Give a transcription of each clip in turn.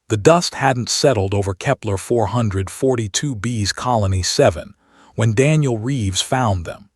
The dust hadn't settled over Kepler 442b's Colony 7 when Daniel Reeves found them.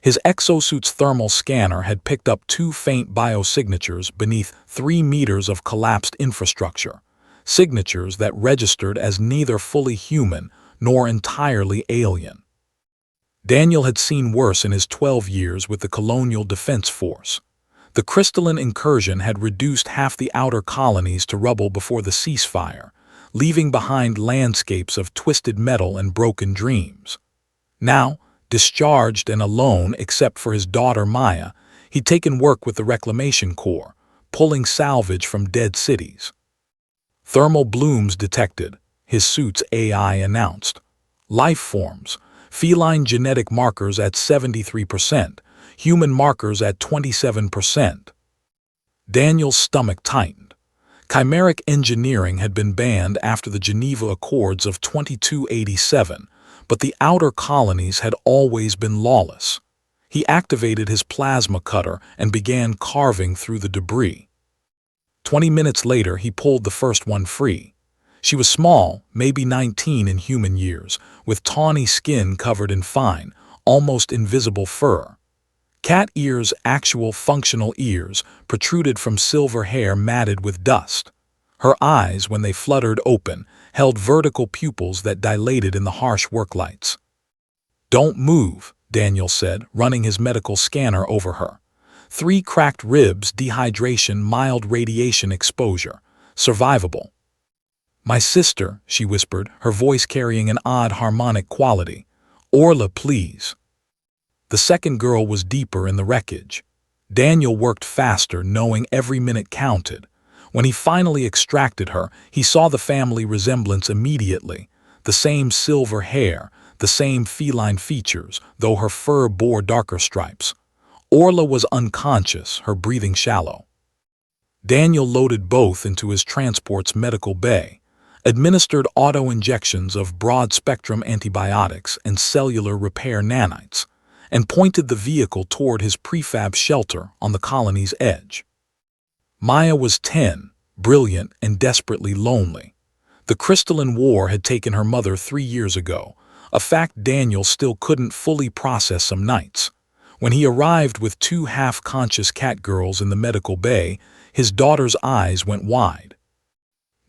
His exosuit's thermal scanner had picked up two faint biosignatures beneath 3 meters of collapsed infrastructure, signatures that registered as neither fully human nor entirely alien. Daniel had seen worse in his 12 years with the Colonial Defense Force. The crystalline incursion had reduced half the outer colonies to rubble before the ceasefire, leaving behind landscapes of twisted metal and broken dreams. Now, discharged and alone except for his daughter Maya, he'd taken work with the Reclamation Corps, pulling salvage from dead cities. Thermal blooms detected, his suit's AI announced. Life forms, feline genetic markers at 73%, human markers at 27%. Daniel's stomach tightened. Chimeric engineering had been banned after the Geneva Accords of 2287, but the outer colonies had always been lawless. He activated his plasma cutter and began carving through the debris. 20 minutes later, he pulled the first one free. She was small, maybe 19 in human years, with tawny skin covered in fine, almost invisible fur. Cat ears, actual functional ears, protruded from silver hair matted with dust. Her eyes, when they fluttered open, held vertical pupils that dilated in the harsh worklights. "Don't move," Daniel said, running his medical scanner over her. 3 cracked ribs, dehydration, mild radiation exposure. Survivable. "My sister," she whispered, her voice carrying an odd harmonic quality. "Orla, please." The second girl was deeper in the wreckage. Daniel worked faster, knowing every minute counted. When he finally extracted her, he saw the family resemblance immediately. The same silver hair, the same feline features, though her fur bore darker stripes. Orla was unconscious, her breathing shallow. Daniel loaded both into his transport's medical bay, administered auto-injections of broad-spectrum antibiotics and cellular repair nanites, and pointed the vehicle toward his prefab shelter on the colony's edge. Maya was 10, brilliant and desperately lonely. The crystalline war had taken her mother 3 years ago, a fact Daniel still couldn't fully process some nights. When he arrived with 2 half-conscious catgirls in the medical bay, his daughter's eyes went wide.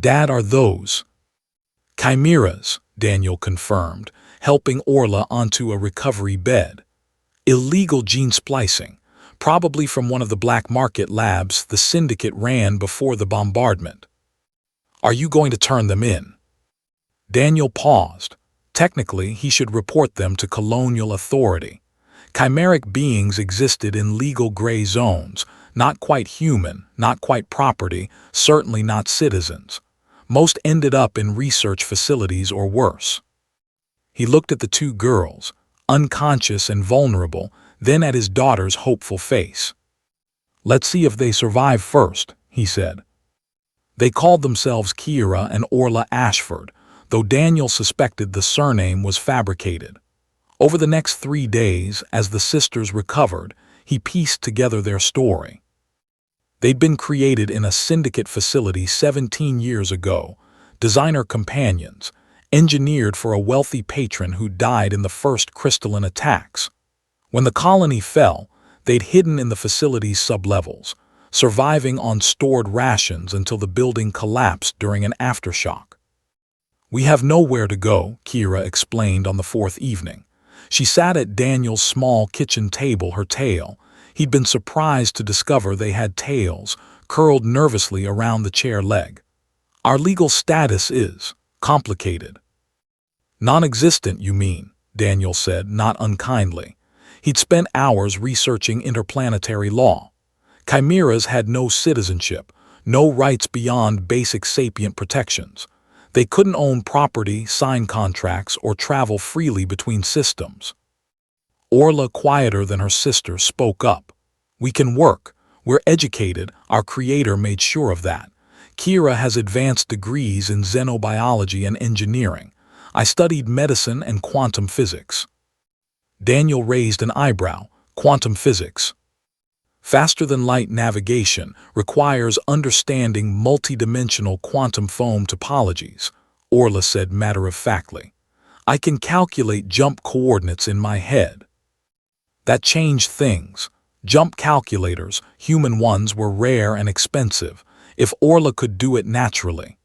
"Dad, are those?" "Chimeras," Daniel confirmed, helping Orla onto a recovery bed. "Illegal gene splicing, probably from one of the black market labs the syndicate ran before the bombardment." "Are you going to turn them in?" Daniel paused. Technically, he should report them to colonial authority. Chimeric beings existed in legal gray zones, not quite human, not quite property, certainly not citizens. Most ended up in research facilities or worse. He looked at the 2 girls, unconscious and vulnerable, then at his daughter's hopeful face. "Let's see if they survive first," he said. They called themselves Kira and Orla Ashford, though Daniel suspected the surname was fabricated. Over the next 3 days, as the sisters recovered, he pieced together their story. They'd been created in a syndicate facility 17 years ago, designer companions, engineered for a wealthy patron who died in the first crystalline attacks. When the colony fell, they'd hidden in the facility's sublevels, surviving on stored rations until the building collapsed during an aftershock. "We have nowhere to go," Kira explained on the 4th evening. She sat at Daniel's small kitchen table, her tail. He'd been surprised to discover they had tails, curled nervously around the chair leg. "Our legal status is complicated." "Non-existent, you mean," Daniel said, not unkindly. He'd spent hours researching interplanetary law. Chimeras had no citizenship, no rights beyond basic sapient protections. They couldn't own property, sign contracts, or travel freely between systems. Orla, quieter than her sister, spoke up. "We can work. We're educated. Our creator made sure of that. Kira has advanced degrees in xenobiology and engineering. I studied medicine and quantum physics." Daniel raised an eyebrow. "Quantum physics?" Faster-than-light navigation requires understanding multidimensional quantum foam topologies, Orla said matter-of-factly. I can calculate jump coordinates in my head. That changed things. Jump calculators, human ones, were rare and expensive, if Orla could do it naturally.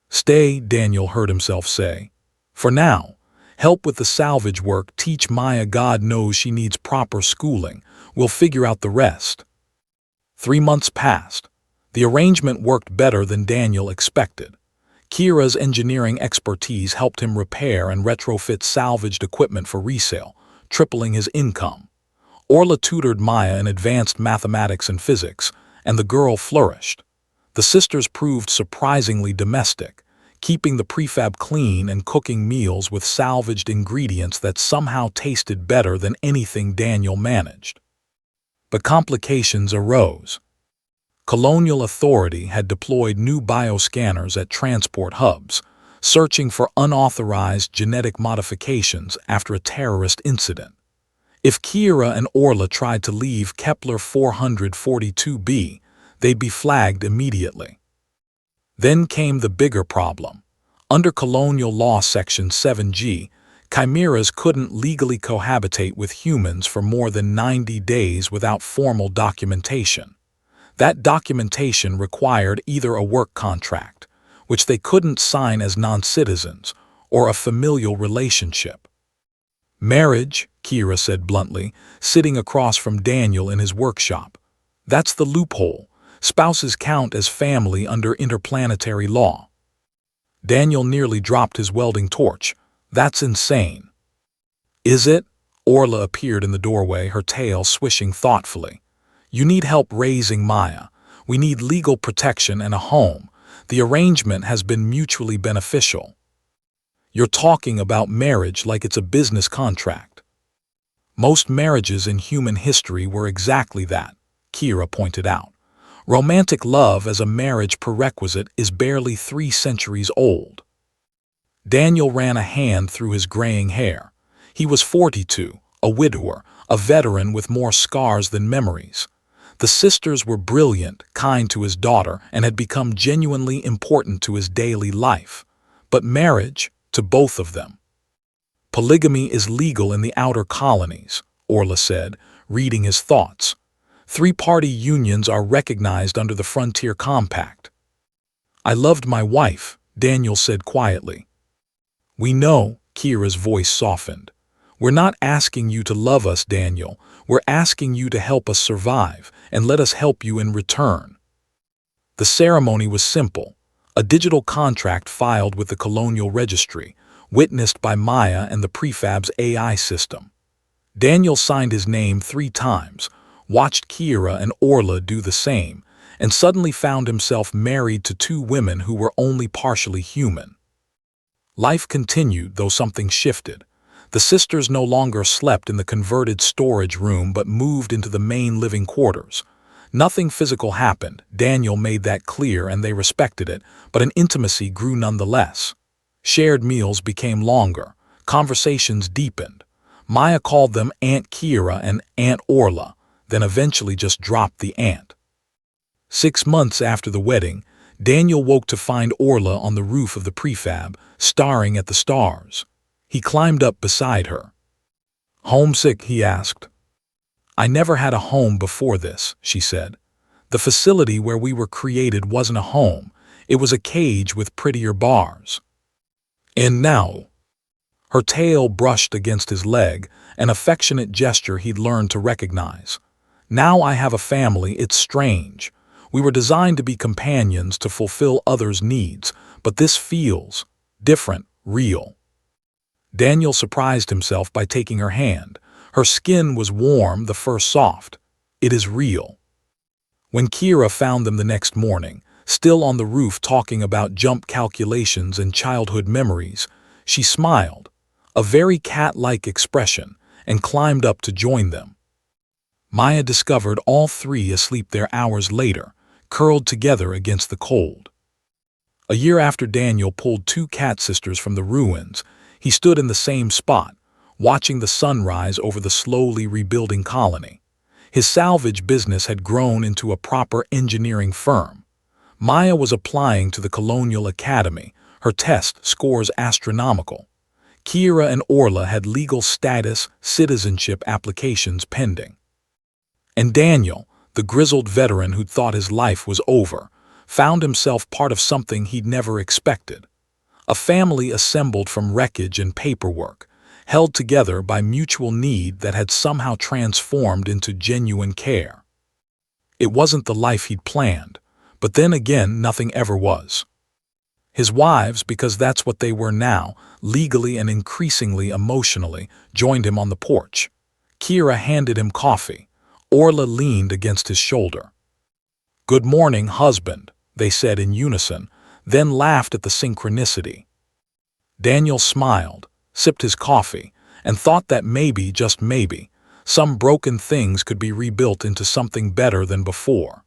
Stay, Daniel heard himself say. For now, help with the salvage work, teach Maya. God knows she needs proper schooling. We'll figure out the rest. 3 months passed. The arrangement worked better than Daniel expected. Kira's engineering expertise helped him repair and retrofit salvaged equipment for resale, tripling his income. Orla tutored Maya in advanced mathematics and physics, and the girl flourished. The sisters proved surprisingly domestic, keeping the prefab clean and cooking meals with salvaged ingredients that somehow tasted better than anything Daniel managed. But complications arose. Colonial Authority had deployed new bioscanners at transport hubs, searching for unauthorized genetic modifications after a terrorist incident. If Kira and Orla tried to leave Kepler 442b, they'd be flagged immediately. Then came the bigger problem. Under colonial law section 7G, chimeras couldn't legally cohabitate with humans for more than 90 days without formal documentation. That documentation required either a work contract, which they couldn't sign as non-citizens, or a familial relationship. Marriage, Kira said bluntly, sitting across from Daniel in his workshop. That's the loophole. Spouses count as family under interplanetary law. Daniel nearly dropped his welding torch. That's insane. Is it? Orla appeared in the doorway, her tail swishing thoughtfully. You need help raising Maya. We need legal protection and a home. The arrangement has been mutually beneficial. You're talking about marriage like it's a business contract. Most marriages in human history were exactly that, Kira pointed out. Romantic love as a marriage prerequisite is barely 3 centuries old. Daniel ran a hand through his graying hair. He was 42, a widower, a veteran with more scars than memories. The sisters were brilliant, kind to his daughter, and had become genuinely important to his daily life. But marriage, to both of them. Polygamy is legal in the outer colonies, Orla said, reading his thoughts. 3-party unions are recognized under the Frontier Compact. I loved my wife, Daniel said quietly. We know, Kira's voice softened. We're not asking you to love us, Daniel. We're asking you to help us survive, and let us help you in return. The ceremony was simple. A digital contract filed with the Colonial Registry, witnessed by Maya and the prefab's AI system. Daniel signed his name 3 times, watched Kira and Orla do the same, and suddenly found himself married to 2 women who were only partially human. Life continued, though something shifted. The sisters no longer slept in the converted storage room but moved into the main living quarters. Nothing physical happened, Daniel made that clear, and they respected it, but an intimacy grew nonetheless. Shared meals became longer, conversations deepened. Maya called them Aunt Kira and Aunt Orla, then eventually just dropped the aunt. 6 months after the wedding, Daniel woke to find Orla on the roof of the prefab, staring at the stars. He climbed up beside her. Homesick, he asked. I never had a home before this, she said. The facility where we were created wasn't a home. It was a cage with prettier bars. And now? Her tail brushed against his leg, an affectionate gesture he'd learned to recognize. Now I have a family. It's strange. We were designed to be companions, to fulfill others' needs, but this feels different, real. Daniel surprised himself by taking her hand. Her skin was warm, the fur soft. It is real. When Kira found them the next morning, still on the roof talking about jump calculations and childhood memories, she smiled, a very cat-like expression, and climbed up to join them. Maya discovered all 3 asleep there hours later, curled together against the cold. A year after Daniel pulled 2 cat sisters from the ruins, he stood in the same spot, watching the sunrise over the slowly rebuilding colony. His salvage business had grown into a proper engineering firm. Maya was applying to the Colonial Academy, her test scores astronomical. Kira and Orla had legal status, citizenship applications pending. And Daniel, the grizzled veteran who'd thought his life was over, found himself part of something he'd never expected. A family assembled from wreckage and paperwork, held together by mutual need that had somehow transformed into genuine care. It wasn't the life he'd planned, but then again nothing ever was. His wives, because that's what they were now, legally and increasingly emotionally, joined him on the porch. Kira handed him coffee. Orla leaned against his shoulder. "Good morning, husband," they said in unison, then laughed at the synchronicity. Daniel smiled, sipped his coffee, and thought that maybe, just maybe, some broken things could be rebuilt into something better than before.